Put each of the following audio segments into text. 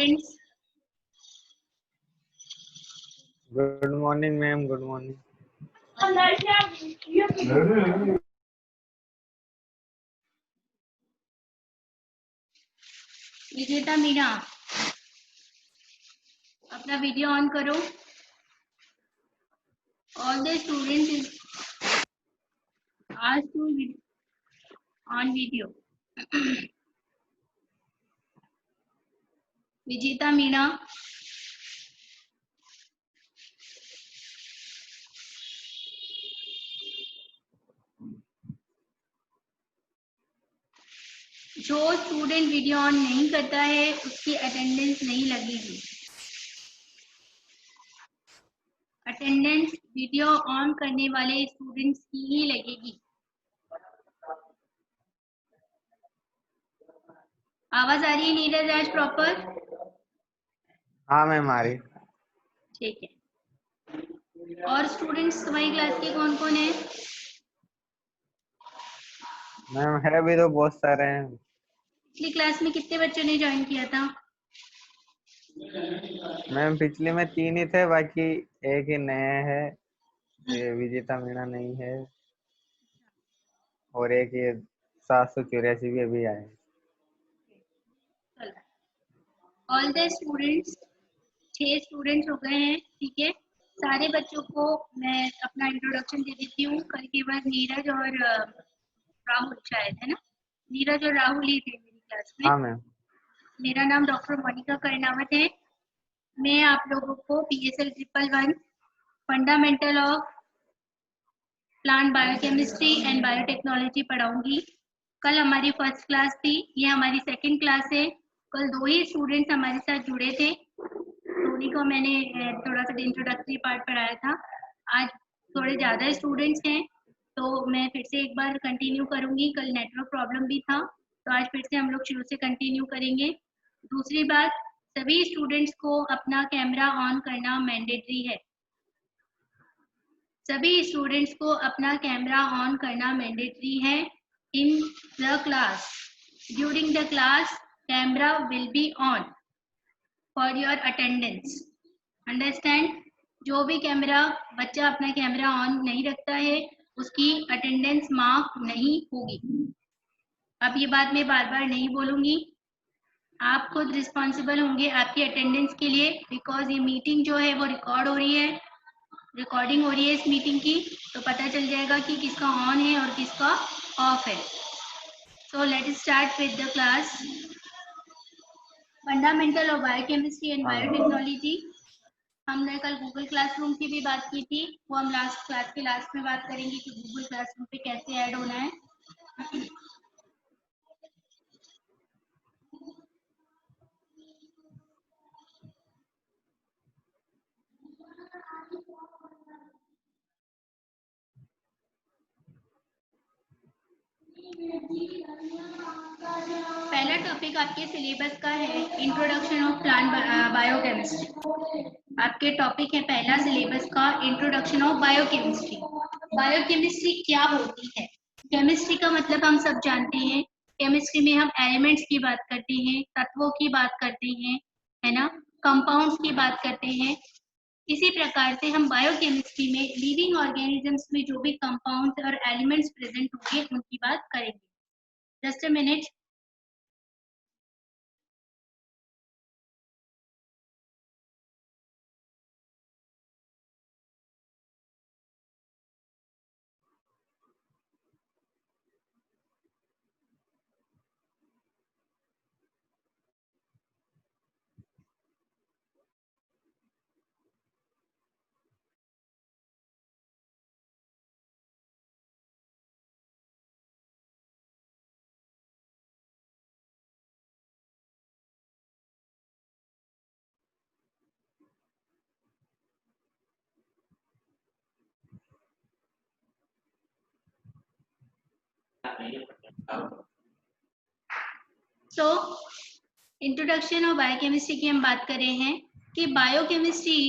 students? Good morning ma'am, good morning. विजेता मीना, अपना video on करो। All the students is asked to on video. विजेता मीना, जो student video on नहीं करता है उसकी अटेंडेंस नहीं लगेगी। अटेंडेंस वीडियो ऑन करने वाले स्टूडेंट्स की ही लगेगी। आवाज आ रही है नीरज आज प्रॉपर? हाँ मैम आ रही। ठीक है। और स्टूडेंट्स तुम्हारी क्लास के कौन कौन है? मैम है भी तो बहुत सारे हैं। पिछली क्लास में कितने बच्चों ने ज्वाइन किया था? मैम पिछले में 3 ही थे, बाकी एक ही नया है, ये विजेता मीना नहीं है, और एक ये 784 भी अभी आए। ऑल द स्टूडेंट्स, 6 स्टूडेंट्स हो गए हैं। ठीक है, सारे बच्चों को मैं अपना इंट्रोडक्शन दे देती हूँ। कल के बाद नीरज और राहुल शायद, है ना? नीरज और राहुल ही थे मेरी क्लास में। हाँ मैम। मेरा नाम डॉक्टर मोनिका कर्नावत है। मैं आप लोगों को PSL 111 fundamental of plant biochemistry and biotechnology पढ़ाऊंगी। कल हमारी फर्स्ट क्लास थी, ये हमारी सेकंड क्लास है। कल 2 ही स्टूडेंट्स हमारे साथ जुड़े थे, उन्हीं को मैंने थोड़ा सा इंट्रोडक्टरी पार्ट पढ़ाया था। आज थोड़े ज़्यादा स्टूडेंट्स हैं तो मैं फिर से एक बार कंटिन्यू करूंगी। कल नेटवर्क प्रॉब्लम भी था तो आज फिर से हम लोग शुरू से कंटिन्यू करेंगे। दूसरी बात, सभी स्टूडेंट्स को अपना कैमरा ऑन करना मैंडेटरी है। सभी स्टूडेंट्स को अपना कैमरा ऑन करना मैंडेटरी है in the class. During the class camera will be on for your attendance. Understand? जो भी बच्चा अपना कैमरा ऑन नहीं रखता है उसकी अटेंडेंस मार्क नहीं होगी। अब ये बात मैं बार बार नहीं बोलूंगी, आप खुद रिस्पॉन्सिबल होंगे आपकी अटेंडेंस के लिए, बिकॉज ये मीटिंग जो है वो रिकॉर्ड हो रही है, रिकॉर्डिंग हो रही है इस मीटिंग की, तो पता चल जाएगा कि किसका ऑन है और किसका ऑफ है। So let start with the class fundamental of biochemistry and biotechnology. हमने कल गूगल क्लासरूम की भी बात की थी, वो हम लास्ट क्लास के लास्ट में बात करेंगे कि गूगल क्लासरूम पे कैसे ऐड होना है। पहला टॉपिक आपके सिलेबस का है इंट्रोडक्शन ऑफ प्लांट बायोकेमिस्ट्री। आपके टॉपिक है पहला सिलेबस का इंट्रोडक्शन ऑफ बायोकेमिस्ट्री। बायोकेमिस्ट्री क्या होती है? केमिस्ट्री का मतलब हम सब जानते हैं। केमिस्ट्री में हम एलिमेंट्स की बात करते हैं, तत्वों की बात करते हैं, है ना, कंपाउंड्स की बात करते हैं। इसी प्रकार से हम बायोकेमिस्ट्री में लिविंग ऑर्गेनिजम्स में जो भी कंपाउंड्स और एलिमेंट्स प्रेजेंट होंगे उनकी बात करेंगे। Just a minute. तो इंट्रोडक्शन ऑफ बायोकेमिस्ट्री की हम बात कर रहे हैं कि बायोकेमिस्ट्री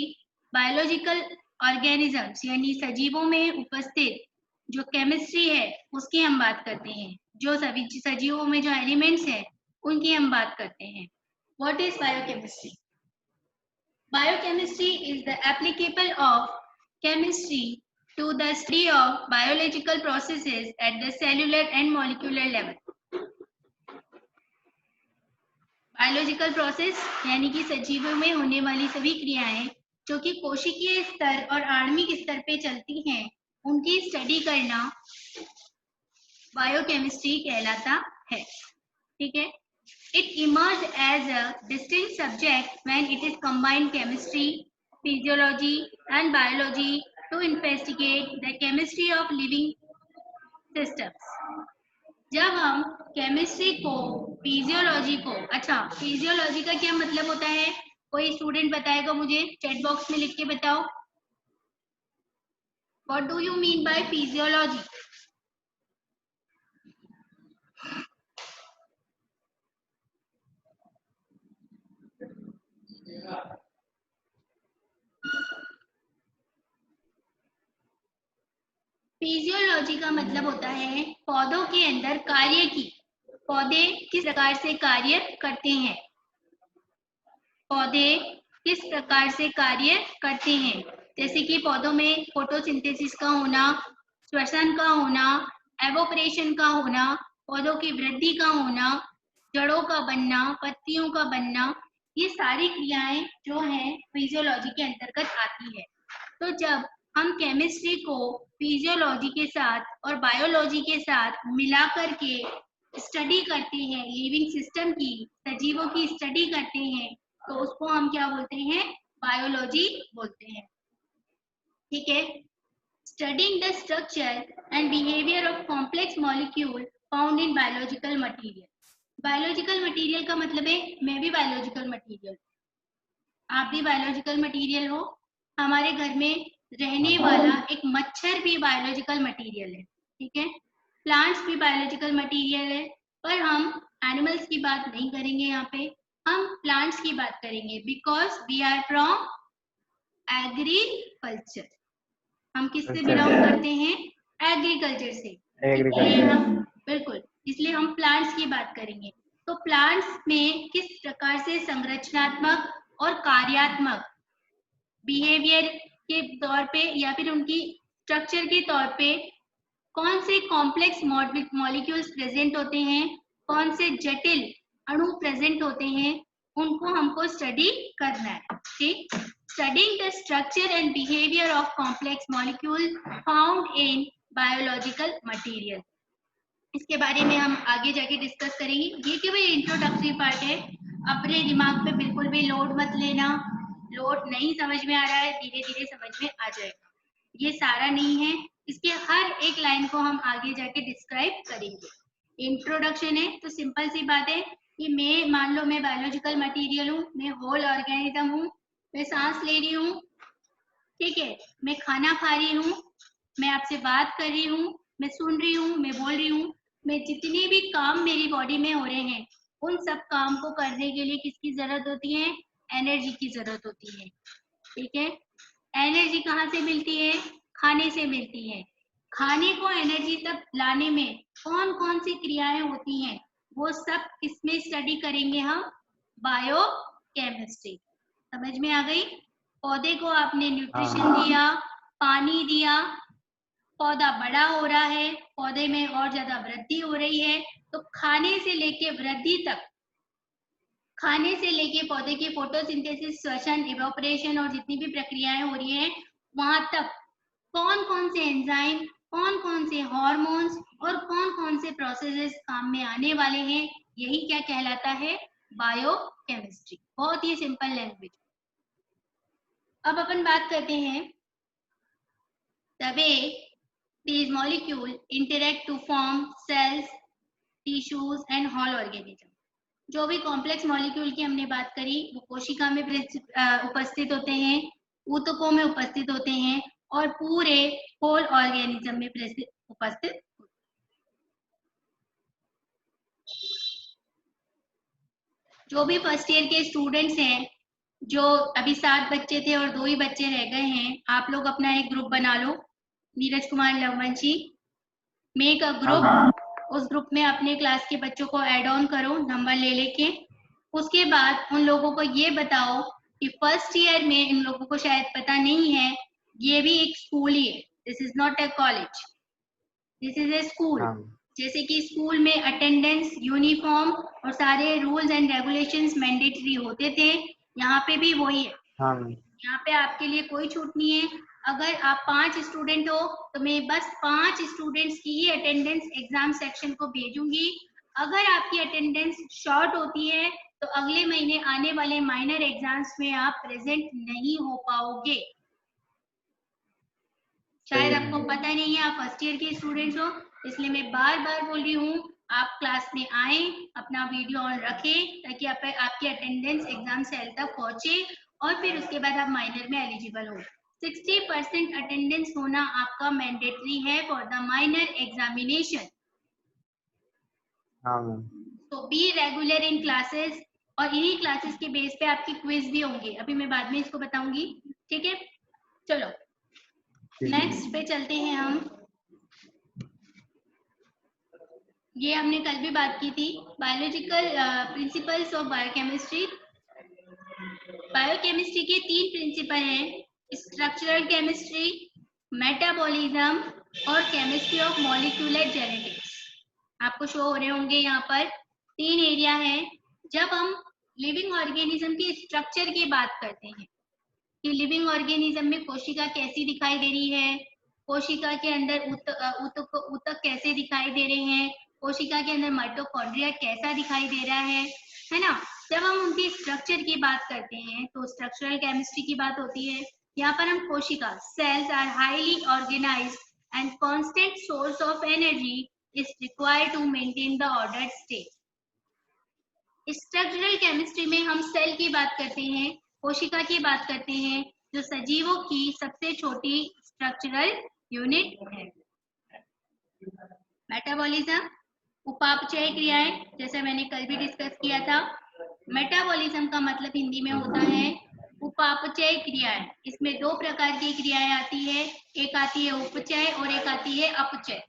बायोलॉजिकल ऑर्गेनिजम्स यानी सजीवों में उपस्थित जो केमिस्ट्री है उसकी हम बात करते हैं। जो सभी सजीवों में जो एलिमेंट्स हैं उनकी हम बात करते हैं। What is biochemistry? Biochemistry is the applicable of chemistry to the study of biological processes at the cellular and molecular level. Biological process यानी कि सजीवों में होने वाली सभी क्रियाएं जो कि कोशिकीय स्तर और आणविक स्तर पे चलती हैं, उनकी स्टडी करना बायोकेमिस्ट्री कहलाता है। ठीक है। It emerged as a distinct subject when it is combined chemistry, physiology and biology to investigate the chemistry of living systems. जब हम केमिस्ट्री को फिजियोलॉजी को, अच्छा फिजियोलॉजी का क्या मतलब होता है, कोई स्टूडेंट बताएगा मुझे, चैट बॉक्स में लिख के बताओ। What do you mean by physiology? Physiology का मतलब होता है पौधों के अंदर कार्य की, पौधे किस प्रकार से कार्य करते हैं, पौधे किस प्रकार से कार्य करते हैं। जैसे कि पौधों में फोटोसिंथेसिस का होना, श्वसन का होना, एवोपरेशन का होना, पौधों की वृद्धि का होना, जड़ों का बनना, पत्तियों का बनना, ये सारी क्रियाएं जो हैं फिजियोलॉजी के अंतर्गत आती है। तो जब हम केमिस्ट्री को फिजियोलॉजी के साथ और बायोलॉजी के साथ मिला करके स्टडी करते हैं, लिविंग सिस्टम की, सजीवों की स्टडी करते हैं, तो उसको हम क्या बोलते हैं, बायोलॉजी बोलते हैं। ठीक है। Studying the structure and behaviour of complex molecule found in biological material. Biological material का मतलब है मैं भी बायोलॉजिकल मटेरियल, आप भी बायोलॉजिकल मटेरियल हो। हमारे घर में रहने वाला एक मच्छर भी बायोलॉजिकल मटेरियल है। ठीक है। प्लांट्स भी बायोलॉजिकल मटेरियल है, पर हम एनिमल्स की बात नहीं करेंगे, यहाँ पे हम प्लांट्स की बात करेंगे, because we are from agriculture. हम किससे बिलोंग करते हैं, एग्रीकल्चर से। इसलिए हम बिल्कुल, इसलिए हम प्लांट्स की बात करेंगे। तो प्लांट्स में किस प्रकार से संरचनात्मक और कार्यात्मक बिहेवियर के तौर पे या फिर उनकी स्ट्रक्चर के तौर पे कौन से कॉम्प्लेक्स मॉलिक्यूल्स प्रेजेंट होते हैं, कौन से जटिल अणु प्रेजेंट होते हैं, उनको हमको स्टडी करना है। ठीक। Studying the structure and behaviour of complex molecule found in biological material, इसके बारे में हम आगे जाके डिस्कस करेंगे। ये केवल इंट्रोडक्टरी पार्ट है, अपने दिमाग पे बिल्कुल भी लोड मत लेना। लोड नहीं समझ में आ रहा है, धीरे धीरे समझ में आ जाएगा। ये सारा नहीं है, इसके हर एक लाइन को हम आगे जाके डिस्क्राइब करेंगे। इंट्रोडक्शन है तो सिंपल सी बात है कि मैं, मान लो मैं बायोलॉजिकल मटेरियल हूँ, मैं होल ऑर्गेनिज्म हूँ, मैं सांस ले रही हूँ, ठीक है, मैं खाना खा रही हूँ, मैं आपसे बात कर रही हूँ, मैं सुन रही हूँ, मैं बोल रही हूँ, मैं जितने भी काम मेरी बॉडी में हो रहे हैं, उन सब काम को करने के लिए किसकी जरूरत होती है, एनर्जी की जरूरत होती है। ठीक है। एनर्जी कहाँ से मिलती है, खाने से मिलती है। खाने को एनर्जी तक लाने में कौन कौन सी क्रियाएं होती हैं, वो सब किसमें स्टडी करेंगे हम, बायोकेमिस्ट्री। समझ में आ गई। पौधे को आपने न्यूट्रिशन दिया, पानी दिया, पौधा बड़ा हो रहा है, पौधे में और ज्यादा वृद्धि हो रही है, तो खाने से लेके वृद्धि तक, खाने से लेके पौधे की फोटोसिंथेसिस, श्वसन, इवेपोरेशन और जितनी भी प्रक्रियाएं हो रही हैं, वहां तक कौन कौन से एंजाइम, कौन कौन से हार्मोन्स और कौन कौन से प्रोसेसेस काम में आने वाले हैं, यही क्या कहलाता है, बायोकेमिस्ट्री। बहुत ही सिंपल लैंग्वेज। अब अपन बात करते हैं the way these molecules interact to form cells, tissues and whole organism। जो भी कॉम्प्लेक्स मॉलिक्यूल की हमने बात करी, वो कोशिका में उपस्थित होते हैं, ऊतकों में उपस्थित होते हैं और पूरे होल ऑर्गेनिज्म में उपस्थित। जो भी फर्स्ट ईयर के स्टूडेंट्स हैं, जो अभी 7 बच्चे थे और 2 ही बच्चे रह गए हैं, आप लोग अपना एक ग्रुप बना लो। Neeraj Kumar Lavanshi, make a group. उस ग्रुप में अपने क्लास के बच्चों को ऐड ऑन करो, नंबर ले लेके। उसके बाद उन लोगों को ये बताओ कि फर्स्ट ईयर में, इन लोगों को शायद पता नहीं है, ये भी एक स्कूल ही है, this is not a college, this is a school. हाँ जैसे कि स्कूल में अटेंडेंस, यूनिफॉर्म और सारे रूल्स एंड रेगुलेशंस मैंडेटरी होते थे, यहाँ पे भी वही है। हाँ यहाँ पे आपके लिए कोई छूट नहीं है। अगर आप 5 स्टूडेंट हो तो मैं बस 5 स्टूडेंट्स की ही अटेंडेंस एग्जाम सेक्शन को भेजूंगी। अगर आपकी अटेंडेंस शॉर्ट होती है तो अगले महीने आने वाले माइनर एग्जाम्स में आप प्रेजेंट नहीं हो पाओगे। शायद आपको पता ही नहीं है, आप फर्स्ट ईयर के स्टूडेंट्स हो, इसलिए मैं बार बार बोल रही हूँ आप क्लास में आए, अपना वीडियो ऑन रखें ताकि आपकी अटेंडेंस एग्जाम सेल तक पहुंचे और फिर उसके बाद आप माइनर में एलिजिबल हो। 60% अटेंडेंस होना आपका मैंडेटरी है फॉर द माइनर एग्जामिनेशन। हाँ मैम। तो बी रेगुलर इन क्लासेस, और इन्हीं क्लासेस के बेस पे आपकी क्विज भी होंगे, अभी मैं बाद में इसको बताऊंगी। ठीक है, चलो नेक्स्ट पे चलते हैं हम। ये हमने कल भी बात की थी, biological principles of biochemistry. Biochemistry के 3 प्रिंसिपल हैं, स्ट्रक्चरल केमिस्ट्री, मेटाबॉलिज्म और केमिस्ट्री ऑफ मॉलिक्यूलर जेनेटिक्स। आपको शो हो रहे होंगे यहाँ पर 3 एरिया है। जब हम लिविंग ऑर्गेनिज्म के स्ट्रक्चर की बात करते हैं कि लिविंग ऑर्गेनिज्म में कोशिका कैसी दिखाई दे रही है, कोशिका के अंदर ऊतक कैसे दिखाई दे रहे हैं, कोशिका के अंदर माइटोकॉन्ड्रिया कैसा दिखाई दे रहा है ना। जब हम उनके स्ट्रक्चर की बात करते हैं तो स्ट्रक्चरल केमिस्ट्री की बात होती है। यहाँ पर हम कोशिका, cells are highly organised and constant source of energy is required to maintain the ordered state. Structural chemistry में हम सेल की बात करते हैं, कोशिका की बात करते हैं, जो सजीवों की सबसे छोटी स्ट्रक्चरल यूनिट है। मेटाबॉलिज्म, उपापचय क्रियाएं, जैसे मैंने कल भी डिस्कस किया था। मेटाबॉलिज्म का मतलब हिंदी में होता है उपापचय क्रियाएं। इसमें 2 प्रकार की क्रियाएं आती है, एक आती है उपचय और एक आती है अपचय।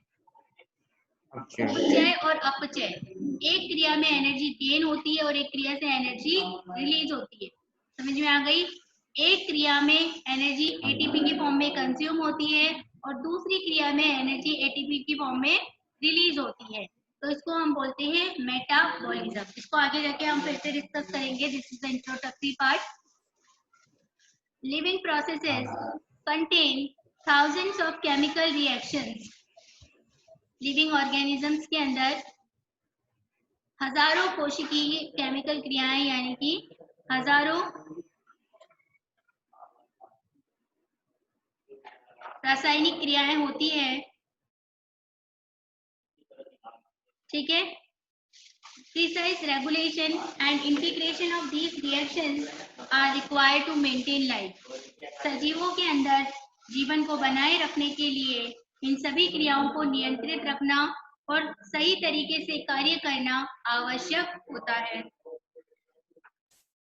उपचय और अपचय, एक क्रिया में एनर्जी गेन होती है और एक क्रिया से एनर्जी रिलीज होती है। समझ में आ गई? एक क्रिया में एनर्जी एटीपी की फॉर्म में कंज्यूम होती है और दूसरी क्रिया में एनर्जी एटीपी की फॉर्म में रिलीज होती है, तो इसको हम बोलते हैं मेटाबॉलिज्म। इसको आगे जाके हम फिर से डिस्कस करेंगे, this is the introductory part. Living processes contain thousands of chemical reactions। Living organisms के अंदर हजारों कोशिकीय केमिकल क्रियाएं, यानी कि हजारों रासायनिक क्रियाएं होती है। ठीक है, precise regulation and integration of these reactions are required to maintain life। सजीवों के अंदर जीवन को बनाए रखने के लिए इन सभी क्रियाओं को नियंत्रित रखना और सही तरीके से कार्य करना आवश्यक होता है।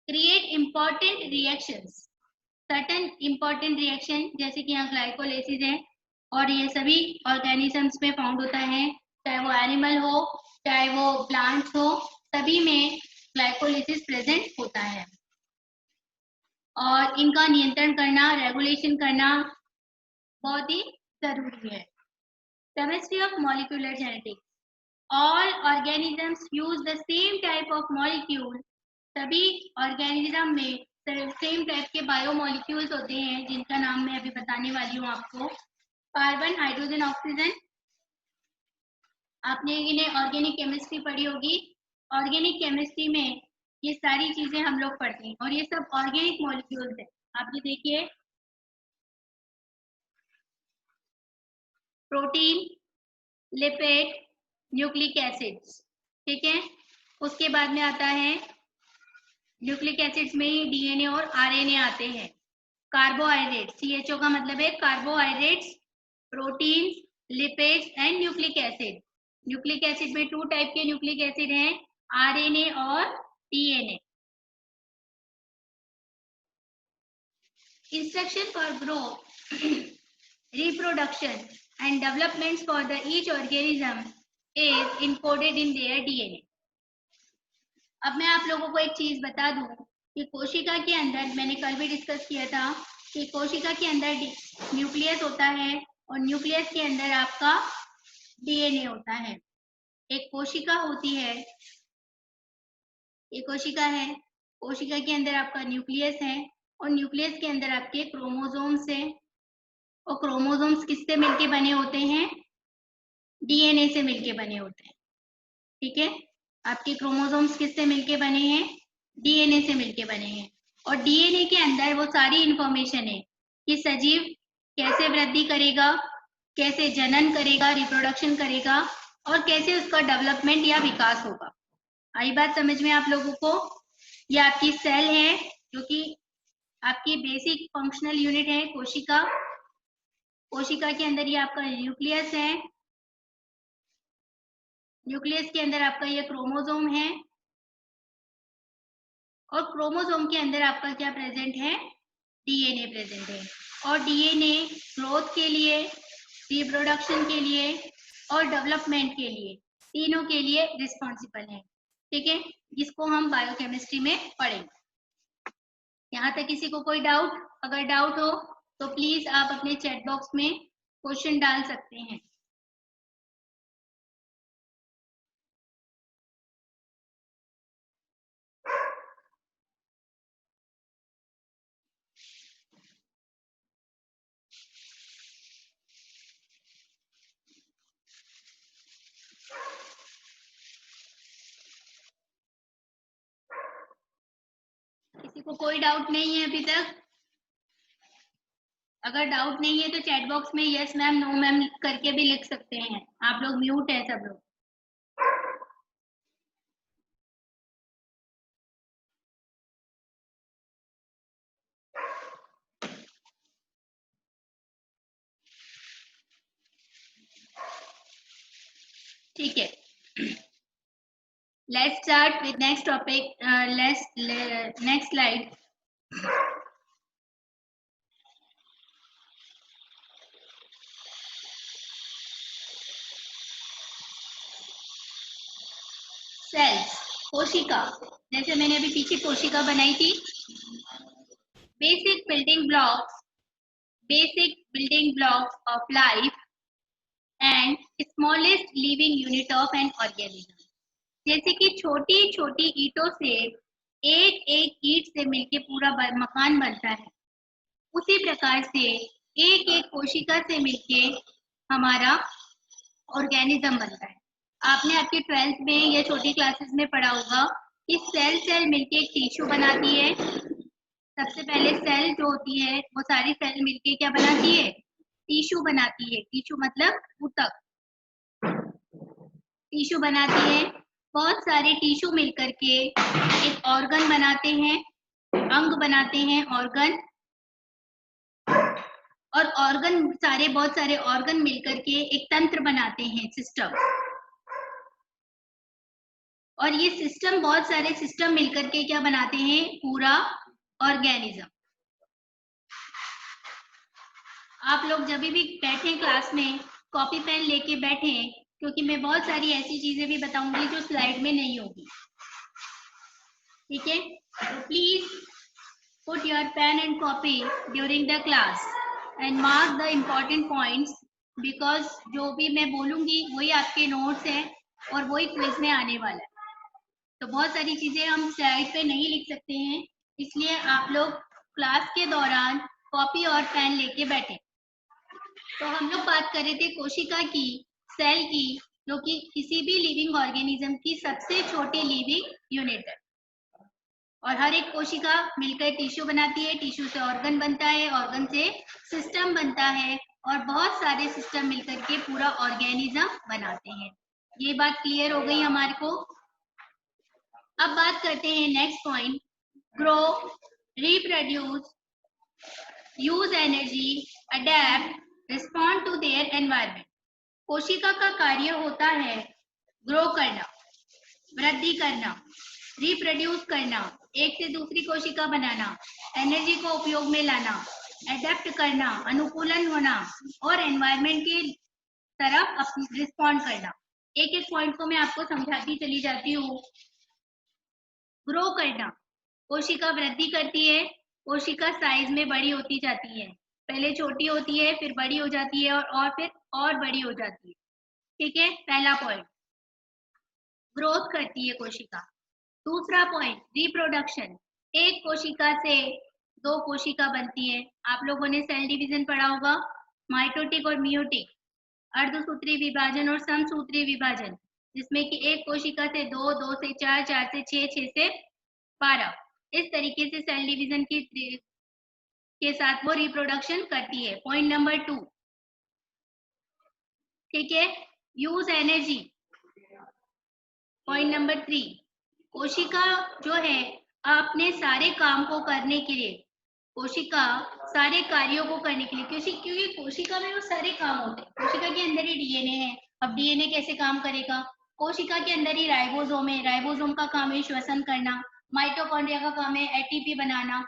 Create important reactions, certain important reaction, जैसे कि यहाँ ग्लाइकोलाइसिस है और ये सभी ऑर्गेनिजम्स में फाउंड होता है, चाहे वो एनिमल हो चाहे वो प्लांट्स हो, सभी में ग्लाइकोलाइसिस प्रेजेंट होता है। और इनका नियंत्रण करना, रेगुलेशन करना बहुत ही जरूरी है। Chemistry of molecular genetics, all organisms use the same type of molecule. सभी ऑर्गेनिज्म में सेम टाइप के बायोमोलिक्यूल्स होते हैं, जिनका नाम मैं अभी बताने वाली हूँ आपको। Carbon, hydrogen, oxygen. आपने इन्हें ऑर्गेनिक केमिस्ट्री पढ़ी होगी। ऑर्गेनिक केमिस्ट्री में ये सारी चीजें हम लोग पढ़ते हैं और ये सब ऑर्गेनिक मॉलिक्यूल्स है। आप ये देखिए, प्रोटीन, लिपिड, न्यूक्लिक एसिड्स। ठीक है, उसके बाद में आता है न्यूक्लिक एसिड्स में ही डीएनए और आरएनए आते हैं। कार्बोहाइड्रेट्स, सीएचओ का मतलब है carbohydrates, proteins, lipids and nucleic acid. Nucleic acid में 2 टाइप के न्यूक्लिक एसिड हैं, आरएनए और DNA. Instruction for growth, reproduction and developments for the each organism is encoded in their DNA। अब मैं आप लोगों को एक चीज बता दूं कि कोशिका के अंदर, मैंने कल भी डिस्कस किया था कि कोशिका के अंदर न्यूक्लियस होता है और न्यूक्लियस के अंदर आपका डीएनए होता है। एक कोशिका होती है, ये कोशिका है, कोशिका के अंदर आपका न्यूक्लियस है और न्यूक्लियस के अंदर आपके क्रोमोसोम्स है और क्रोमोसोम्स किससे मिलके बने होते हैं? डीएनए से मिलके बने होते हैं। ठीक है, आपके क्रोमोसोम्स किससे मिलके बने हैं? डीएनए से मिलके बने हैं। और डीएनए के अंदर वो सारी इंफॉर्मेशन है कि सजीव कैसे वृद्धि करेगा, कैसे जनन करेगा, रिप्रोडक्शन करेगा और कैसे उसका डेवलपमेंट या विकास होगा। आई बात समझ में आप लोगों को? ये आपकी सेल है जो कि आपकी बेसिक फंक्शनल यूनिट है कोशिका। कोशिका के अंदर ये आपका न्यूक्लियस है, न्यूक्लियस के अंदर आपका ये क्रोमोसोम है और क्रोमोसोम के अंदर आपका क्या प्रेजेंट है? डीएनए प्रेजेंट है। और डीएनए ग्रोथ के लिए, रिप्रोडक्शन के लिए और डेवलपमेंट के लिए, तीनों के लिए रिस्पॉन्सिबल है। ठीक है, जिसको हम बायोकेमिस्ट्री में पढ़ेंगे। यहाँ तक किसी को कोई डाउट? अगर डाउट हो तो प्लीज आप अपने चैट बॉक्स में क्वेश्चन डाल सकते हैं। किसी को कोई डाउट नहीं है अभी तक? अगर डाउट नहीं है तो चैट बॉक्स में यस मैम, नो मैम करके भी लिख सकते हैं। आप लोग म्यूट है सब लोग। ठीक है, let's start with next topic. Next slide. Cells, कोशिका, जैसे मैंने अभी पीछे कोशिका बनाई थी। Basic building blocks of life and smallest living unit of an organism. जैसे कि छोटी छोटी ईंटों से एक एक ईंट से मिलके पूरा मकान बनता है, उसी प्रकार से एक एक कोशिका से मिलके हमारा ऑर्गेनिज्म बनता है। आपने आपके 12th में या छोटी क्लासेस में पढ़ा होगा कि सेल मिलके एक टिश्यू बनाती है। सबसे पहले सेल जो होती है वो सारी सेल मिलके क्या बनाती है? टिश्यू बनाती है। टिश्यू मतलब ऊतक। टिश्यू बनाती है, बहुत सारे टिश्यू मिलकर के एक ऑर्गन बनाते हैं, अंग बनाते हैं ऑर्गन। और ऑर्गन सारे, बहुत सारे ऑर्गन मिलकर के एक तंत्र बनाते हैं, सिस्टम। और ये सिस्टम, बहुत सारे सिस्टम मिलकर के क्या बनाते हैं? पूरा ऑर्गेनिज्म। आप लोग जब भी बैठे क्लास में कॉपी पेन लेके बैठे, क्योंकि मैं बहुत सारी ऐसी चीजें भी बताऊंगी जो स्लाइड में नहीं होगी। ठीक है, तो please put your pen and copy during the class and mark the important points, because जो भी मैं बोलूंगी वही आपके नोट्स हैं और वही क्विज में आने वाला है। तो बहुत सारी चीजें हम स्लाइड पे नहीं लिख सकते हैं, इसलिए आप लोग क्लास के दौरान कॉपी और पेन लेके बैठे। तो हम लोग बात कर रहे थे कोशिका की, सेल की, जो कि किसी भी लिविंग ऑर्गेनिज्म की सबसे छोटी लिविंग यूनिट है। और हर एक कोशिका मिलकर टिश्यू बनाती है, टिश्यू से ऑर्गन बनता है, ऑर्गन से सिस्टम बनता है और बहुत सारे सिस्टम मिलकर के पूरा ऑर्गेनिज्म बनाते हैं। ये बात क्लियर हो गई हमारे को? अब बात करते हैं next point, grow, reproduce, use energy, adapt, respond to their environment. कोशिका का कार्य होता है ग्रो करना, वृद्धि करना, रिप्रोड्यूस करना, एक से दूसरी कोशिका बनाना, एनर्जी को उपयोग में लाना, एडेप्ट करना, अनुकूलन होना और एनवायरमेंट की तरफ रिस्पॉन्ड करना। एक एक पॉइंट को मैं आपको समझाती चली जाती हूँ। ग्रो करना, कोशिका वृद्धि करती है, कोशिका साइज में बड़ी होती जाती है, पहले छोटी होती है फिर बड़ी हो जाती है और फिर और बड़ी हो जाती है। ठीक है, पहला पॉइंट ग्रोथ करती है कोशिका। दूसरा पॉइंट रिप्रोडक्शन, एक कोशिका से दो कोशिका बनती है। आप लोगों ने सेल डिवीजन पढ़ा होगा, माइटोटिक और मियोटिक, अर्धसूत्री विभाजन और समसूत्री विभाजन, जिसमें कि एक कोशिका से दो, दो से चार, चार से छह, छह से 12, इस तरीके से सेल डिवीजन के साथ वो रिप्रोडक्शन करती है। पॉइंट नंबर 2, ठीक है, यूज एनर्जी। पॉइंट नंबर 3, कोशिका जो है अपने सारे काम को करने के लिए, कोशिका सारे कार्यों को करने के लिए, क्योंकि कोशिका में वो सारे काम होते हैं। कोशिका के अंदर ही डीएनए है। अब डीएनए कैसे काम करेगा? कोशिका के अंदर ही राइबोसोम है, राइबोसोम का काम है श्वसन करना, माइटोकॉन्ड्रिया का काम है एटीपी बनाना।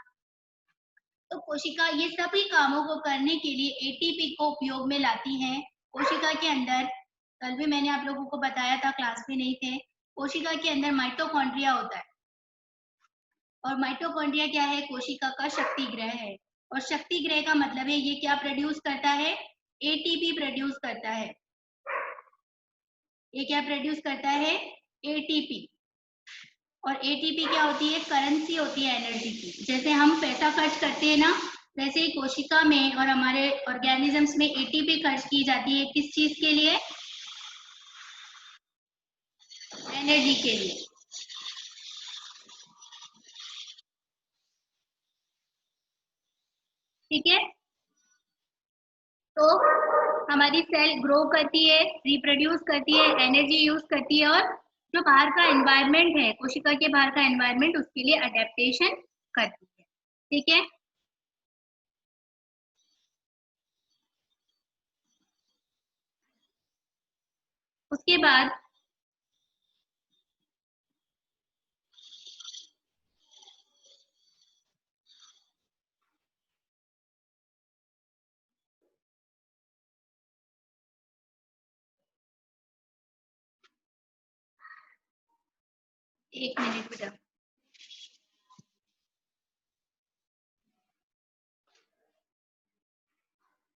तो कोशिका ये सभी कामों को करने के लिए एटीपी को उपयोग में लाती है। कोशिका के अंदर, कल भी मैंने आप लोगों को बताया था, क्लास में नहीं थे, कोशिका के अंदर माइटोकॉन्ड्रिया होता है, और माइटोकॉन्ड्रिया क्या है? कोशिका का शक्ति ग्रह है। और शक्ति ग्रह का मतलब है ये क्या प्रोड्यूस करता है? एटीपी प्रोड्यूस करता है। ये क्या प्रोड्यूस करता है? एटीपी। और एटीपी क्या होती है? करेंसी होती है एनर्जी की। जैसे हम पैसा खर्च करते हैं ना, वैसे ही कोशिका में और हमारे ऑर्गेनिजम्स में एटीपी खर्च की जाती है। किस चीज के लिए? एनर्जी के लिए। ठीक है, तो हमारी सेल ग्रो करती है, रिप्रोड्यूस करती है, एनर्जी यूज करती है, और जो बाहर का एनवायरनमेंट है, कोशिका के बाहर का एनवायरनमेंट, उसके लिए अडेप्टेशन करती है। ठीक है, उसके बाद एक मिनट बेटा,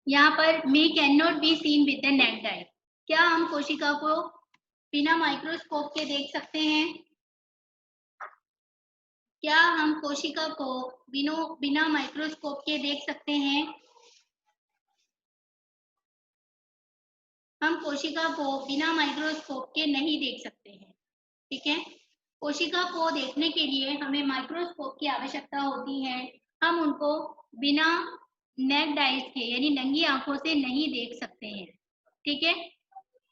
यहाँ पर मे can not be seen with the necked आई। क्या हम कोशिका को बिना माइक्रोस्कोप के देख सकते हैं? क्या हम कोशिका को बिना माइक्रोस्कोप के देख सकते हैं? हम कोशिका को बिना माइक्रोस्कोप के नहीं देख सकते हैं। ठीक है, कोशिका को देखने के लिए हमें माइक्रोस्कोप की आवश्यकता होती है। हम उनको बिना नेक्ड आइज के, यानी नंगी आंखों से नहीं देख सकते हैं। ठीक है,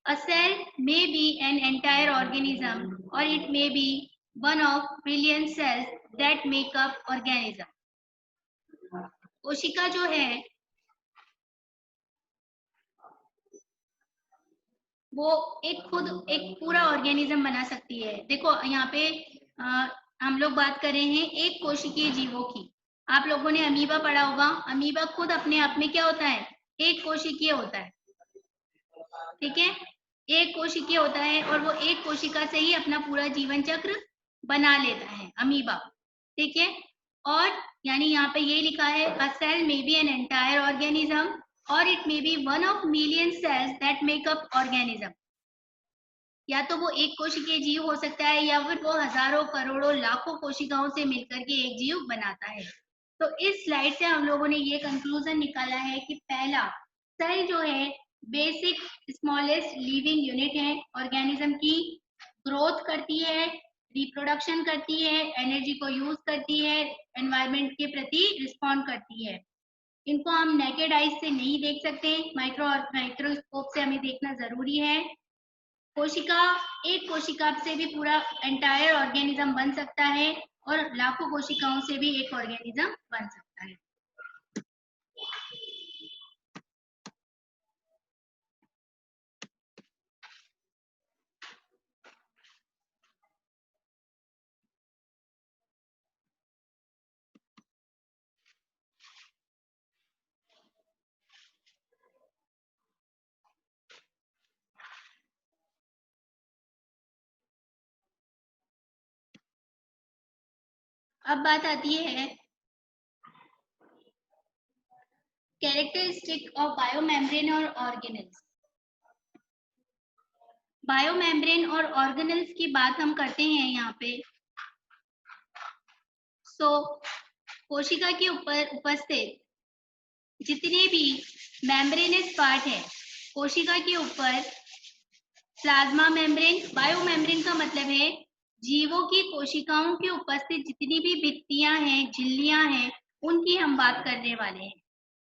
a cell may be an entire organism or it may be one of billion cells that make up organism। कोशिका जो है वो खुद एक पूरा ऑर्गेनिज्म बना सकती है। देखो यहाँ पे हम लोग बात कर रहे हैं एक कोशिकीय जीवों की। आप लोगों ने अमीबा पढ़ा होगा। अमीबा खुद अपने आप में क्या होता है? एक कोशिकीय होता है। ठीक है, एक कोशिकीय होता है और वो एक कोशिका से ही अपना पूरा जीवन चक्र बना लेता है, अमीबा। ठीक है, और यानी यहाँ पे ये लिखा है a cell may be an entire organism और it may be one of million cells that make up organism. या तो वो एक कोशिकीय जीव हो सकता है या फिर वो हजारों, करोड़ों, लाखों कोशिकाओं से मिलकर के एक जीव बनाता है। तो इस स्लाइड से हम लोगों ने ये कंक्लूजन निकाला है कि पहला, सेल जो है बेसिक स्मॉलेस्ट लिविंग यूनिट है, ऑर्गेनिज्म की ग्रोथ करती है, रिप्रोडक्शन करती है, एनर्जी को यूज करती है, एनवायरमेंट के प्रति रिस्पॉन्ड करती है। इनको हम नेकेड आइज से नहीं देख सकते, माइक्रोस्कोप से हमें देखना जरूरी है। कोशिका, एक कोशिका से भी पूरा एंटायर ऑर्गेनिज्म बन सकता है और लाखों कोशिकाओं से भी एक ऑर्गेनिज्म बन सकता है। अब बात आती है कैरेक्टरिस्टिक ऑफ बायोमेम्ब्रेन और ऑर्गेनेल्स। बायोमेम्ब्रेन और ऑर्गेनेल्स की बात हम करते हैं यहाँ पे। कोशिका के ऊपर उपस्थित जितने भी मेम्ब्रेनस पार्ट है, कोशिका के ऊपर प्लाज्मा मेम्ब्रेन, बायोमेम्ब्रेन का मतलब है जीवों की कोशिकाओं के उपस्थित जितनी भी भित्तियां हैं, झिल्लियां हैं, उनकी हम बात करने वाले हैं।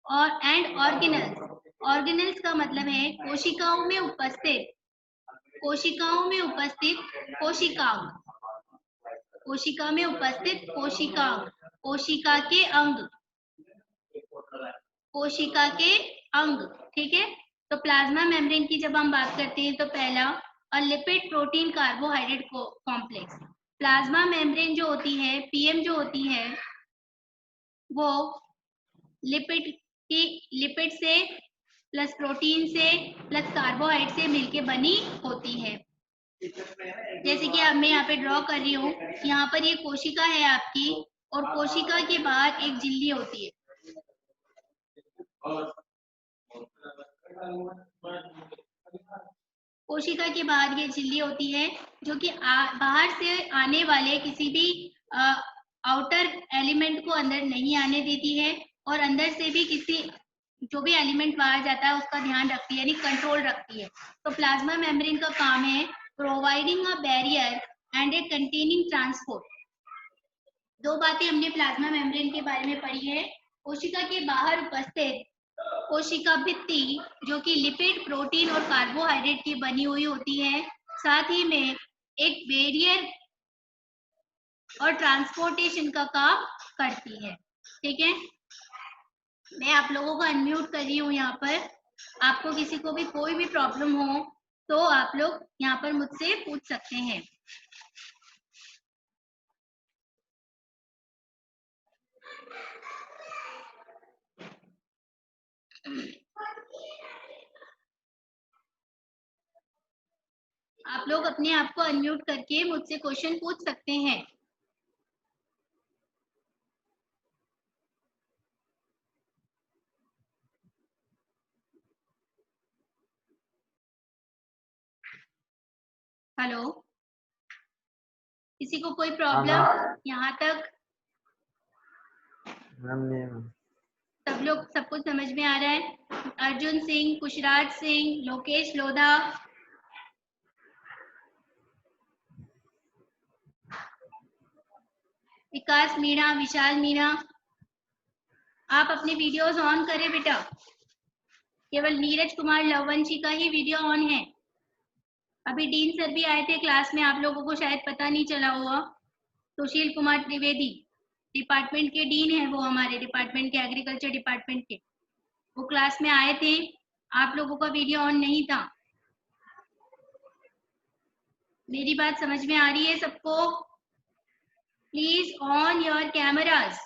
और एंड ऑर्गेनल्स, ऑर्गेनल्स का मतलब है कोशिकाओं में उपस्थित कोशिकांग, कोशिका में उपस्थित कोशिकांग, कोशिका के अंग, कोशिका के अंग, ठीक है। तो प्लाज्मा मेम्ब्रेन की जब हम बात करते हैं तो पहला lipid protein carbohydrate complex. Plasma membrane जो होती है, पीएम जो होती है, वो लिपिड से प्लस प्रोटीन से प्लस कार्बोहाइड्रेट से मिलके बनी होती है। जैसे कि अब मैं यहाँ पे ड्रॉ कर रही हूँ, यहाँ पर ये कोशिका है आपकी, और कोशिका के बाहर एक झिल्ली होती है। कोशिका के बाहर ये झिल्ली होती है जो कि बाहर से आने वाले किसी भी आउटर एलिमेंट को अंदर नहीं आने देती है, और अंदर से भी किसी जो भी एलिमेंट बाहर जाता है उसका ध्यान रखती है, यानी कंट्रोल रखती है। तो प्लाज्मा मेम्ब्रेन का काम है providing a barrier and A containing transport. दो बातें हमने प्लाज्मा मेम्ब्रेन के बारे में पढ़ी है। कोशिका के बाहर उपस्थित कोशिका भित्ति जो कि लिपिड, प्रोटीन और कार्बोहाइड्रेट की बनी हुई होती है, साथ ही में एक बैरियर और ट्रांसपोर्टेशन का काम करती है, ठीक है। मैं आप लोगों को अनम्यूट कर रही हूँ यहाँ पर। आपको किसी को भी कोई भी प्रॉब्लम हो तो आप लोग यहाँ पर मुझसे पूछ सकते हैं। आप लोग अपने आप को अनम्यूट करके मुझसे क्वेश्चन पूछ सकते हैं। हेलो, किसी को कोई प्रॉब्लम यहाँ तक? सब लोग, सब कुछ समझ में आ रहा है? अर्जुन सिंह, कुशराज सिंह, लोकेश लोधा, विकास मीणा, विशाल मीणा, आप अपने वीडियोस ऑन करें बेटा। केवल नीरज कुमार लववंशी का ही वीडियो ऑन है। अभी डीन सर भी आए थे क्लास में, आप लोगों को शायद पता नहीं चला हुआ। सुशील कुमार त्रिवेदी डिपार्टमेंट के डीन है, वो हमारे डिपार्टमेंट के, एग्रीकल्चर डिपार्टमेंट के, वो क्लास में आए थे। आप लोगों का वीडियो ऑन नहीं था। मेरी बात समझ में आ रही है सबको? Please on your cameras,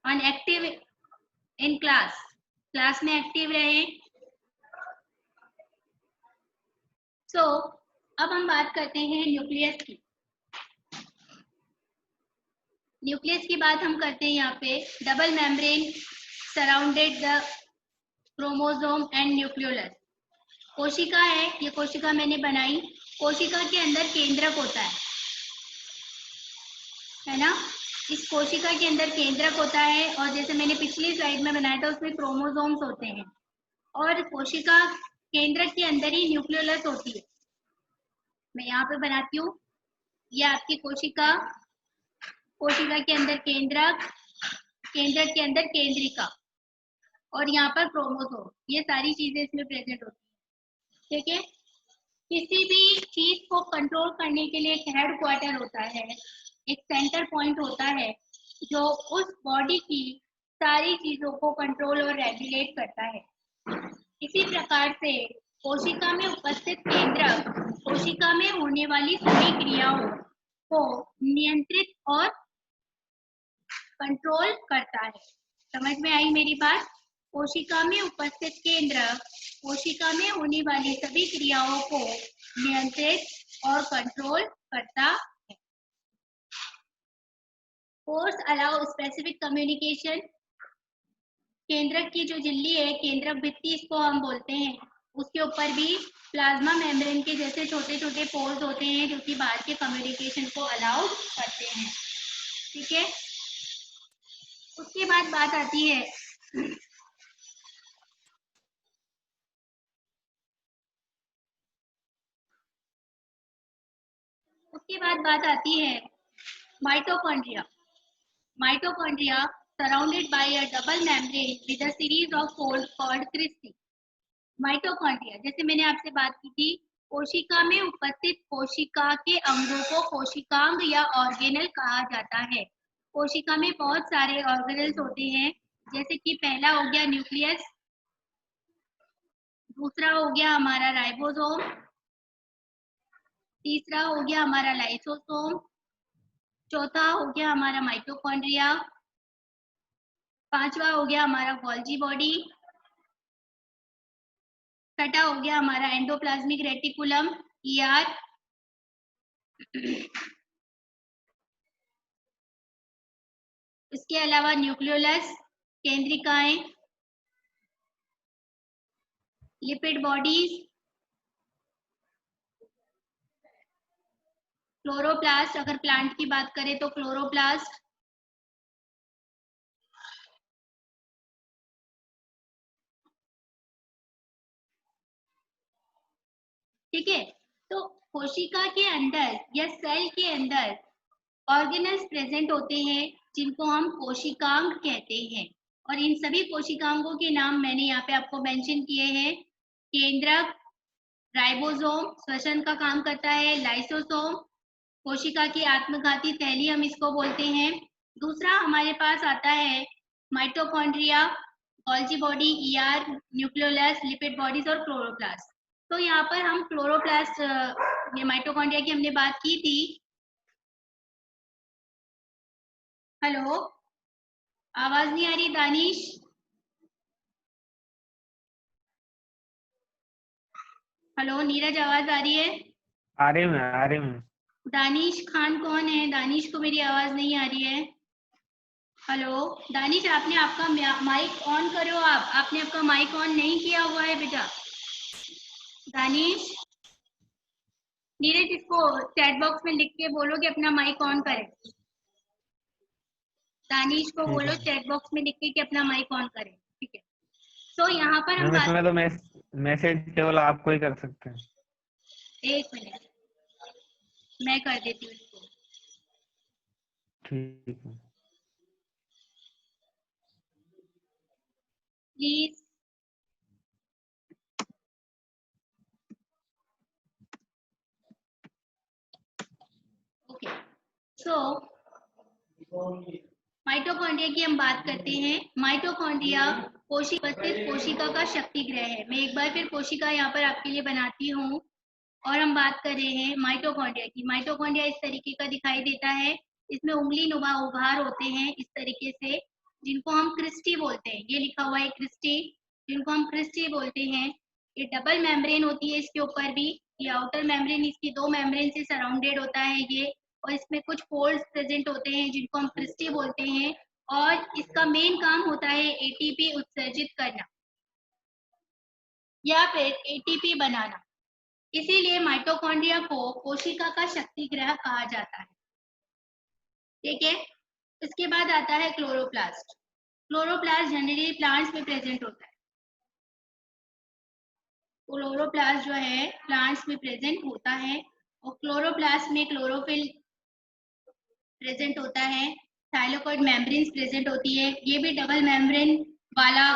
on active in class, class में एक्टिव रहे। सो अब हम बात करते हैं न्यूक्लियस की। न्यूक्लियस की बात हम करते हैं यहाँ पे। Double membrane surrounded the chromosome and nucleolus. कोशिका है, ये कोशिका मैंने बनाई। कोशिका के अंदर केंद्रक होता है ना? इस कोशिका के अंदर केंद्रक होता है, और जैसे मैंने पिछली स्लाइड में बनाया था उसमें क्रोमोसोम्स होते हैं, और कोशिका केंद्रक के अंदर ही न्यूक्लियोलस होती है। मैं यहाँ पे बनाती हूँ, ये आपकी कोशिका, कोशिका के अंदर केंद्रक, केंद्रक के अंदर केंद्रिका, और यहाँ पर क्रोमोसोम, ये सारी चीजें इसमें प्रेजेंट होती है, ठीक है। किसी भी चीज को कंट्रोल करने के लिए एक हेड क्वार्टर होता है, एक सेंटर पॉइंट होता है जो उस बॉडी की सारी चीजों को कंट्रोल और रेगुलेट करता है। इसी प्रकार से कोशिका में उपस्थित केंद्रक कोशिका में होने वाली सभी क्रियाओं को नियंत्रित और कंट्रोल करता है। समझ में आई मेरी बात? कोशिका में उपस्थित केंद्रक कोशिका में होने वाली सभी क्रियाओं को नियंत्रित और कंट्रोल करता है। Pores allow specific communication. केंद्रक की जो झिल्ली है, केंद्रक भित्ति इसको हम बोलते हैं, उसके ऊपर भी प्लाज्मा मेम्ब्रेन के जैसे छोटे छोटे पोर्स होते हैं जो कि बाहर के कम्युनिकेशन को अलाउ करते हैं। ठीक है, उसके बाद बात आती है mitochondria. Mitochondria surrounded by a double membrane with a series of fold called cristae. Mitochondria, जैसे मैंने आपसे बात की थी, कोशिका में उपस्थित कोशिका के अंगों को कोशिकांग या ऑर्गेनल कहा जाता है। कोशिका में बहुत सारे ऑर्गेनल्स होते हैं, जैसे कि पहला हो गया न्यूक्लियस, दूसरा हो गया हमारा राइबोसोम, तीसरा हो गया हमारा लाइसोसोम, चौथा हो गया हमारा माइटोकॉन्ड्रिया, पांचवा हो गया हमारा गोल्जी बॉडी, छठा हो गया हमारा एंडोप्लाज्मिक रेटिकुलम ईआर, इसके अलावा न्यूक्लियोलस, केंद्रिकाएं, लिपिड बॉडीज, क्लोरोप्लास्ट, अगर प्लांट की बात करें तो क्लोरोप्लास्ट, ठीक है। तो कोशिका के अंदर या सेल के अंदर ऑर्गेनल्स प्रेजेंट होते हैं जिनको हम कोशिकांग कहते हैं, और इन सभी कोशिकांगों के नाम मैंने यहाँ पे आपको मेंशन किए हैं। केंद्रक, राइबोसोम श्वसन का काम करता है, लाइसोसोम कोशिका की आत्मघाती थैली हम इसको बोलते हैं। दूसरा हमारे पास आता है mitochondria, Golgi body, ER, nucleolus, lipid bodies और क्लोरोप्लास्ट। तो यहाँ पर हम क्लोरोप्लास्ट, ये माइटोकॉन्ड्रिया की हमने बात की थी। हेलो, आवाज नहीं आ रही दानिश? हेलो नीरज, आवाज आ रही है? आ रही हूँ। दानिश खान कौन है? दानिश को मेरी आवाज नहीं आ रही है। हेलो दानिश, आपने आपका माइक ऑन करो, आपने आपका माइक ऑन नहीं किया हुआ है बेटा। दानिश, नीरज इसको चैट बॉक्स में लिख के बोलो कि अपना माइक ऑन करे। दानिश को बोलो चैट बॉक्स में लिख के कि अपना माइक ऑन करे। ठीक है, तो यहाँ पर हम इसमें तो मैसेज केवल आपको ही कर सकते हैं। एक मिनट, मैं कर देती हूँ इसको। ठीक है, प्लीज ओके। सो माइटोकॉन्ड्रिया की हम बात करते हैं। माइटोकॉन्ड्रिया कोशिका का शक्ति ग्रह है। मैं एक बार फिर कोशिका यहाँ पर आपके लिए बनाती हूँ, और हम बात कर रहे हैं माइटोकॉन्ड्रिया की। माइटोकॉन्ड्रिया इस तरीके का दिखाई देता है, इसमें उंगली नुमा उभार होते हैं इस तरीके से, जिनको हम क्रिस्टी बोलते हैं। ये लिखा हुआ है क्रिस्टी, जिनको हम क्रिस्टी बोलते हैं। ये डबल मेम्ब्रेन होती है इसके ऊपर भी, ये आउटर मेम्ब्रेन इसकी दो मेम्ब्रेन से सराउंडेड होता है ये, और इसमें कुछ फोल्ड्स प्रेजेंट होते हैं जिनको हम क्रिस्टी बोलते हैं, और इसका मेन काम होता है एटीपी उत्सर्जित करना या फिर एटीपी बनाना। इसीलिए माइटोकॉन्ड्रिया को कोशिका का शक्ति ग्रह कहा जाता है। ठीक है, इसके बाद आता है क्लोरोप्लास्ट। क्लोरोप्लास्ट जनरली प्लांट्स में प्रेजेंट होता है। क्लोरोप्लास्ट जो है प्लांट्स में प्रेजेंट होता है, और क्लोरोप्लास्ट में क्लोरोफिल प्रेजेंट होता है, थाइलाकोइड मेम्ब्रेन्स प्रेजेंट होती है। ये भी डबल मेम्ब्रेन वाला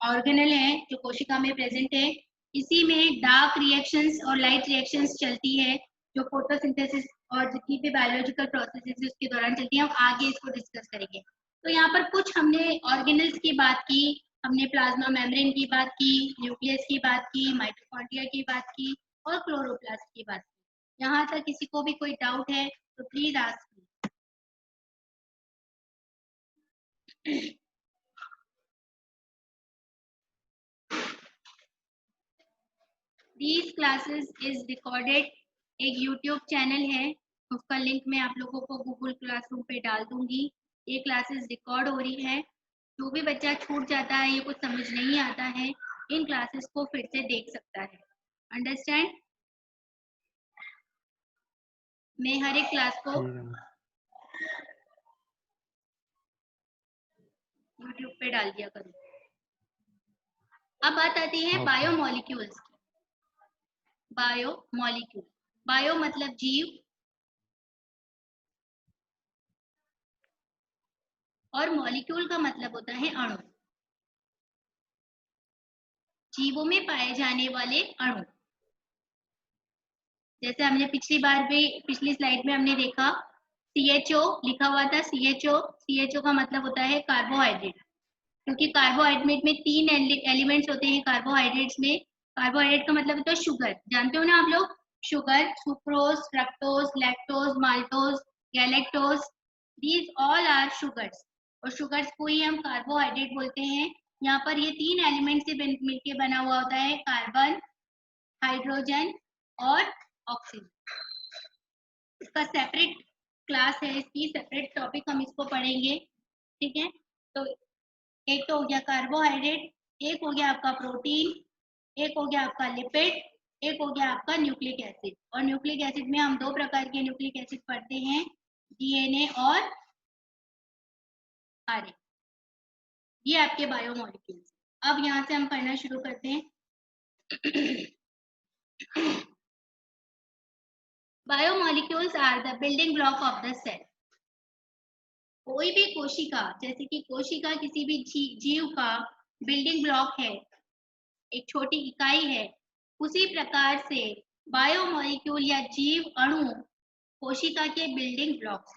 ऑर्गेनल है जो कोशिका में प्रेजेंट है। इसी में डार्क रिएक्शंस और लाइट रिएक्शंस चलती है, जो फोटोसिंथेसिस और जितनी भी बायोलॉजिकल प्रोसेसेस उसके दौरान चलती है। हम आगे इसको डिस्कस करेंगे। तो यहाँ पर कुछ हमने ऑर्गेनल्स की बात की, हमने प्लाज्मा मेम्ब्रेन की बात की, न्यूक्लियस की बात की, माइटोकॉन्ड्रिया की बात की, और क्लोरोप्लास्ट की बात की। यहाँ तक किसी को भी कोई डाउट है तो please ask me. These classes is recorded. एक YouTube चैनल है, उसका लिंक मैं आप लोगों को गूगल क्लासरूम पे डाल दूंगी। ये क्लासेस रिकॉर्ड हो रही है। जो भी बच्चा छूट जाता है, ये कुछ समझ नहीं आता है, इन क्लासेस को फिर से देख सकता है। अंडरस्टैंड? मैं हर एक क्लास को YouTube पे डाल दिया करूँ। अब बात आती है बायोमोलिक्यूल्स की। बायोमोलिक्यूल, बायो मतलब जीव और मॉलिक्यूल का मतलब होता है अणु, जीवों में पाए जाने वाले अणु। जैसे हमने पिछली स्लाइड में हमने देखा CHO लिखा हुआ था। CHO का मतलब होता है कार्बोहाइड्रेट, क्योंकि कार्बोहाइड्रेट में 3 एलिमेंट्स होते हैं। कार्बोहाइड्रेट्स में कार्बोहाइड्रेट का मतलब होता है शुगर, जानते हो ना आप लोग? Sugar, sucrose, fructose, lactose, maltose, galactose, these all are sugars, और शुगर्स को ही हम कार्बोहाइड्रेट बोलते हैं। यहाँ पर ये 3 एलिमेंट से मिलकर बना हुआ होता है, कार्बन, हाइड्रोजन और ऑक्सीजन। इसका सेपरेट क्लास है, इसकी सेपरेट टॉपिक हम इसको पढ़ेंगे, ठीक है? तो एक तो हो गया कार्बोहाइड्रेट, एक हो गया आपका प्रोटीन, एक हो गया आपका लिपिड, एक हो गया आपका न्यूक्लिक एसिड। और न्यूक्लिक एसिड में हम 2 प्रकार के न्यूक्लिक एसिड पढ़ते हैं, DNA और RNA। ये आपके बायोमोलिक्यूल्स। अब यहाँ से हम पढ़ना शुरू करते हैं। Biomolecules are the building block of the cell. कोई भी कोशिका, जैसे कि कोशिका किसी भी जीव का बिल्डिंग ब्लॉक है, एक छोटी इकाई है, उसी प्रकार से बायोमोलिक्यूल या जीव अणु कोशिका के बिल्डिंग ब्लॉक्स।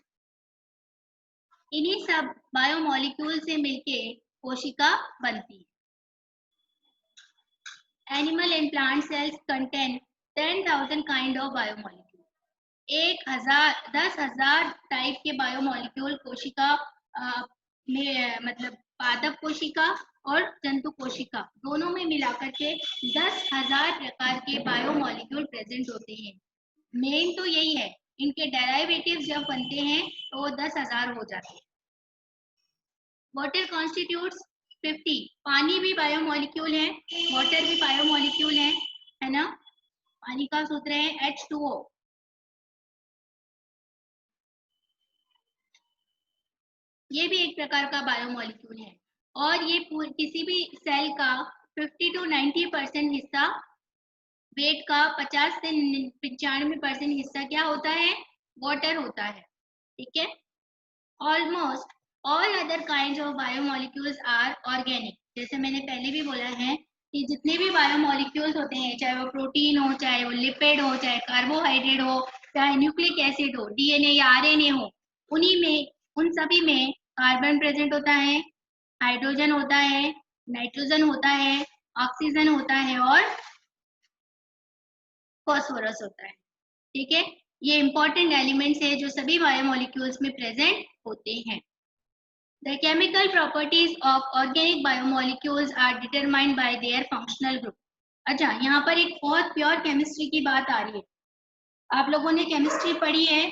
इन्हीं सब बायोमोलिक्यूल से मिलके कोशिका बनती है। Animal and plant cells contain 10,000 kind of biomolecule. 10,000 type के बायोमोलिक्यूल कोशिका में, मतलब पादप कोशिका और जंतु कोशिका दोनों में मिलाकर के 10,000 प्रकार के बायोमोलिक्यूल प्रेजेंट होते हैं। मेन तो यही है, इनके डेरिवेटिव जब बनते हैं तो वो 10,000 हो जाते हैं। Water constitutes 50। पानी भी बायोमोलिक्यूल है, वाटर भी बायोमोलिक्यूल है ना? पानी का सूत्र है H2O। ये भी एक प्रकार का बायोमोलिक्यूल है। और ये किसी भी सेल का 50 to 90% हिस्सा, वेट का 50 से 95% हिस्सा क्या होता है? वाटर होता है, ठीक है? Almost all other kinds of biomolecules are organic. जैसे मैंने पहले भी बोला है कि जितने भी बायोमोलिक्यूल्स होते हैं, चाहे वो प्रोटीन हो, चाहे वो लिपिड हो, चाहे कार्बोहाइड्रेट हो, चाहे न्यूक्लिक एसिड हो, DNA या RNA हो, उन्हीं में, उन सभी में कार्बन प्रेजेंट होता है, हाइड्रोजन होता है, नाइट्रोजन होता है, ऑक्सीजन होता है और फॉस्फोरस होता है, ठीक है? ये इंपॉर्टेंट एलिमेंट्स है जो सभी बायोमोलिक्यूल्स में प्रेजेंट होते हैं। The chemical properties of organic biomolecules are determined by their functional group. अच्छा, यहाँ पर एक बहुत प्योर केमिस्ट्री की बात आ रही है। आप लोगों ने केमिस्ट्री पढ़ी है?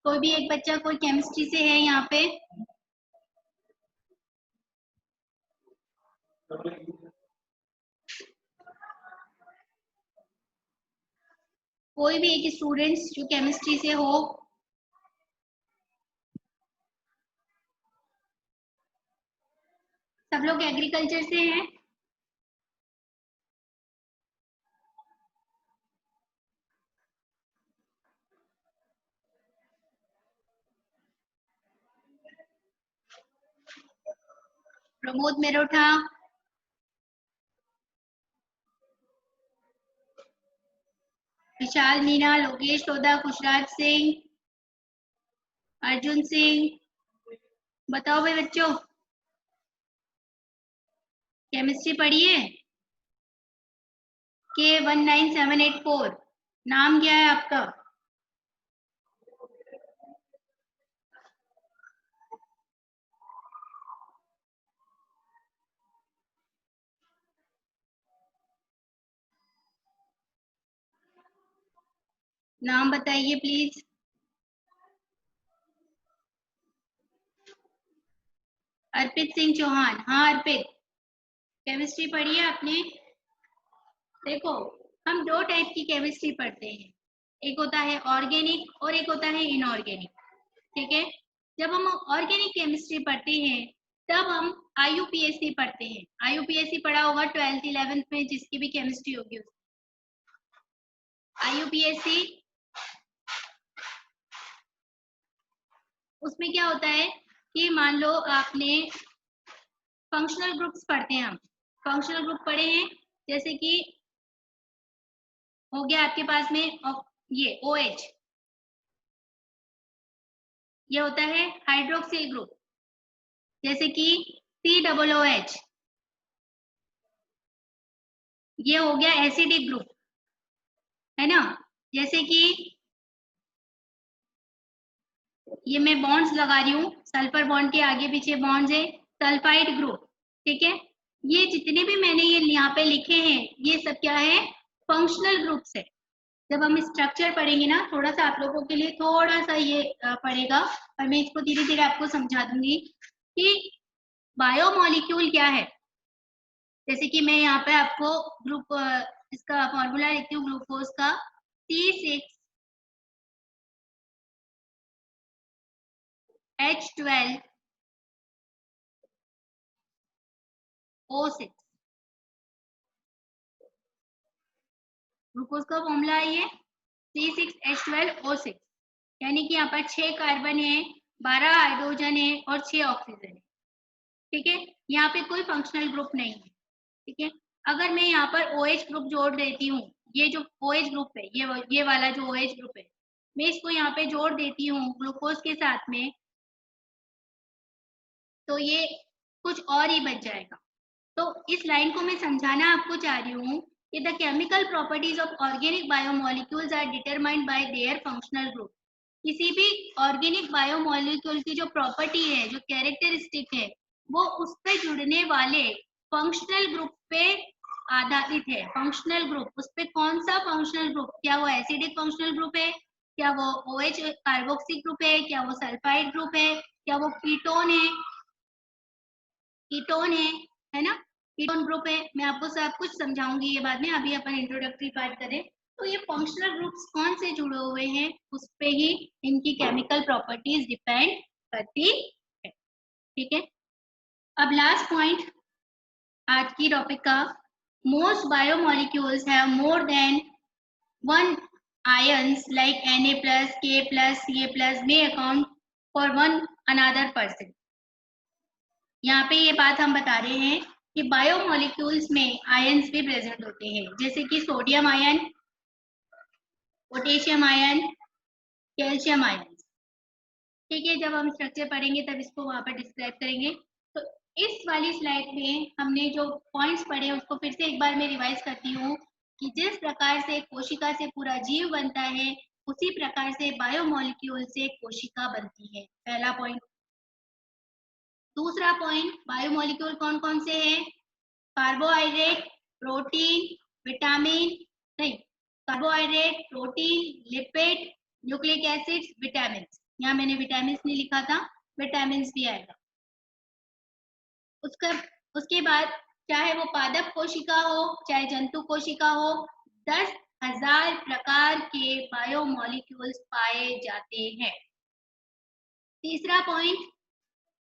कोई भी एक बच्चा कोई केमिस्ट्री से है यहाँ पे? कोई भी एक स्टूडेंट्स जो केमिस्ट्री से हो? सब लोग एग्रीकल्चर से हैं? प्रमोद मेरोठा, विशाल मीना, लोकेश टोदा, खुशराज सिंह, अर्जुन सिंह, बताओ भाई बच्चों, केमिस्ट्री पढ़ी है? K19784, नाम क्या है आपका? नाम बताइए प्लीज। अर्पित सिंह चौहान। हाँ अर्पित, केमिस्ट्री पढ़ी है आपने? देखो, हम दो टाइप की केमिस्ट्री पढ़ते हैं, एक होता है ऑर्गेनिक और एक होता है इनऑर्गेनिक। ठीक है, जब हम ऑर्गेनिक केमिस्ट्री पढ़ते हैं तब हम आईयूपीएससी पढ़ते हैं। आईयूपीएससी पढ़ा होगा 12th 11th में, जिसकी भी केमिस्ट्री होगी। आईयूपीएससी, उसमें क्या होता है कि मान लो आपने फंक्शनल ग्रुप्स पढ़ते हैं, हम फंक्शनल ग्रुप पढ़े हैं, जैसे कि हो गया आपके पास में ये OH, ये होता है हाइड्रोक्सिल ग्रुप, जैसे कि COOH, ये हो गया एसिडिक ग्रुप, है ना। जैसे कि ये मैं बॉन्ड्स लगा रही हूँ, सल्फर बॉन्ड के आगे पीछे बॉन्ड्स है, सल्फाइड ग्रुप। ठीक है, ये जितने भी मैंने ये यहाँ पे लिखे हैं ये सब क्या है, फंक्शनल ग्रुप्स है। जब हम स्ट्रक्चर पढ़ेंगे ना, थोड़ा सा आप लोगों के लिए थोड़ा सा ये पड़ेगा, और मैं इसको धीरे धीरे आपको समझा दूंगी कि बायोमोलिक्यूल क्या है। जैसे कि मैं यहाँ पे आपको ग्रुप इसका फॉर्मूला लिखती हूँ, ग्लूकोज का C6H12O6, ग्लूकोज का फॉर्मूला है ये C6H12O6, यानी कि यहाँ पर 6 कार्बन है, 12 हाइड्रोजन है और 6 ऑक्सीजन है। ठीक है, यहाँ पे कोई फंक्शनल ग्रुप नहीं है। ठीक है, अगर मैं यहाँ पर OH ग्रुप जोड़ देती हूँ, ये जो OH ग्रुप है, ये वाला जो OH ग्रुप है, मैं इसको यहाँ पे जोड़ देती हूँ ग्लूकोज के साथ में, तो ये कुछ और ही बच जाएगा। तो इस लाइन को मैं समझाना आपको चाह रही हूँ कि the chemical properties of organic biomolecules are determined by their functional group. किसी भी ऑर्गेनिक बायोमोलिक्यूल की जो प्रॉपर्टी है, जो कैरेक्टरिस्टिक है, वो उस पे जुड़ने वाले फंक्शनल ग्रुप पे आधारित है। फंक्शनल ग्रुप, उस पे कौन सा फंक्शनल ग्रुप, क्या वो एसिडिक फंक्शनल ग्रुप है, क्या वो OH कार्बोक्सी ग्रुप है, क्या वो सल्फाइड ग्रुप है, क्या वो कीटोन है, कीटोन है ना, कीटोन ग्रुप है। मैं आपको सब कुछ समझाऊंगी ये बाद में, अभी अपन इंट्रोडक्टरी पार्ट करें। तो ये फंक्शनल ग्रुप्स कौन से जुड़े हुए हैं, उस पे ही इनकी केमिकल प्रॉपर्टीज डिपेंड करती है। ठीक है, अब लास्ट पॉइंट आज की टॉपिक का, most biomolecules have more than one ions like Na+, K+, Ca+ may account for one another person। यहाँ पे ये बात हम बता रहे हैं कि बायोमोलिक्यूल्स में आयंस भी प्रेजेंट होते हैं, जैसे कि sodium ion, potassium ion, calcium ion. ठीक है, जब हम स्ट्रक्चर पढ़ेंगे तब इसको वहां पर डिस्क्राइब करेंगे। तो इस वाली स्लाइड में हमने जो पॉइंट्स पढ़े उसको फिर से एक बार मैं रिवाइज करती हूँ कि जिस प्रकार से कोशिका से पूरा जीव बनता है, उसी प्रकार से बायोमोलिक्यूल से कोशिका बनती है, पहला पॉइंट। दूसरा पॉइंट, बायोमोलिक्यूल कौन कौन से हैं, कार्बोहाइड्रेट, प्रोटीन, विटामिन, नहीं, carbohydrate, protein, lipid, nucleic acids, vitamin. यहाँ मैंने विटामिन नहीं लिखा था, विटामिन भी आएगा। उसके बाद चाहे वो पादप कोशिका हो चाहे जंतु कोशिका हो, 10,000 प्रकार के बायोमोलिक्यूल्स पाए जाते हैं। तीसरा पॉइंट,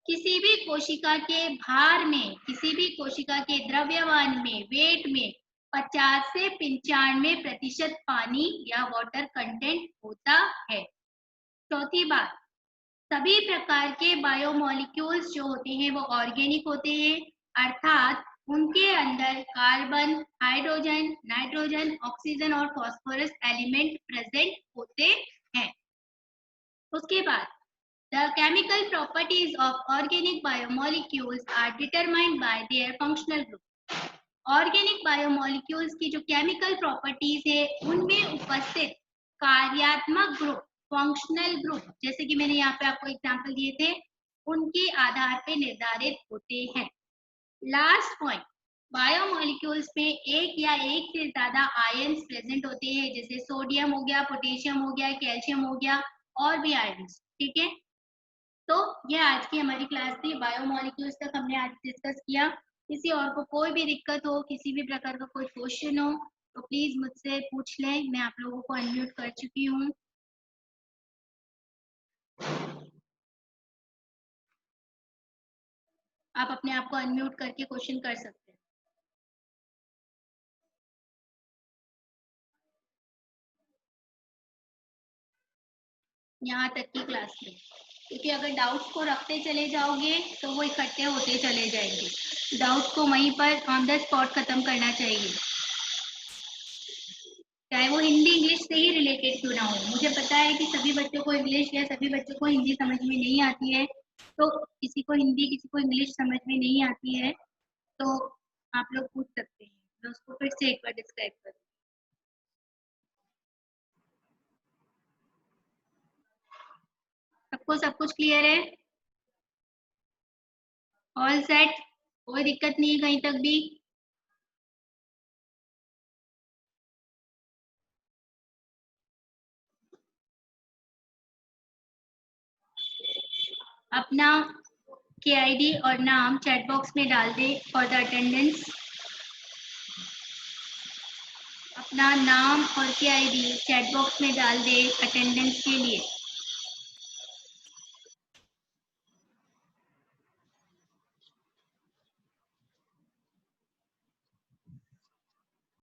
किसी भी कोशिका के भार में, किसी भी कोशिका के द्रव्यमान में, वेट में 50 से 95% पानी या वाटर कंटेंट होता है। चौथी बात, सभी प्रकार के बायोमोलिक्यूल्स जो होते हैं वो ऑर्गेनिक होते हैं, अर्थात उनके अंदर कार्बन, हाइड्रोजन, नाइट्रोजन, ऑक्सीजन और फास्फोरस एलिमेंट प्रेजेंट होते हैं। उसके बाद the chemical properties of organic biomolecules are determined by their functional group। Organic biomolecules की जो केमिकल प्रॉपर्टीज है उनमें उपस्थित कार्यात्मक ग्रुप, फंक्शनल ग्रुप, जैसे कि मैंने यहाँ पे आपको एग्जांपल दिए थे, उनके आधार पे निर्धारित होते हैं। लास्ट पॉइंट, बायोमोलिक्यूल्स में एक या एक से ज्यादा आयन्स प्रेजेंट होते हैं, जैसे सोडियम हो गया, पोटेशियम हो गया, कैल्शियम हो गया और भी आयन्स। ठीक है, तो ये आज की हमारी क्लास थी। बायोमोलिक्यूल्स तक हमने आज डिस्कस किया। किसी और को कोई भी दिक्कत हो, किसी भी प्रकार का कोई क्वेश्चन हो तो प्लीज मुझसे पूछ लें। मैं आप लोगों को अनम्यूट कर चुकी हूँ। आप अपने आप को अनम्यूट करके क्वेश्चन कर सकते हैं। यहाँ तक की क्लास में, क्योंकि अगर डाउट्स को रखते चले जाओगे तो वो इकट्ठे होते चले जाएंगे। डाउट्स को वहीं पर ऑन द स्पॉट खत्म करना चाहिए, चाहे वो हिंदी इंग्लिश से ही रिलेटेड क्यों ना हो। मुझे पता है कि सभी बच्चों को इंग्लिश या सभी बच्चों को हिंदी समझ में नहीं आती है, तो किसी को हिंदी किसी को इंग्लिश समझ में नहीं आती है, तो आप लोग पूछ सकते हैं। मैं उसको फिर से एक बार डिस्क्राइब करूँ। सबको सब कुछ क्लियर है? All set? कोई दिक्कत नहीं है कहीं तक भी? अपना KID और नाम चैट बॉक्स में डाल दे फॉर द अटेंडेंस। अपना नाम और KID चैट बॉक्स में डाल दे अटेंडेंस के लिए।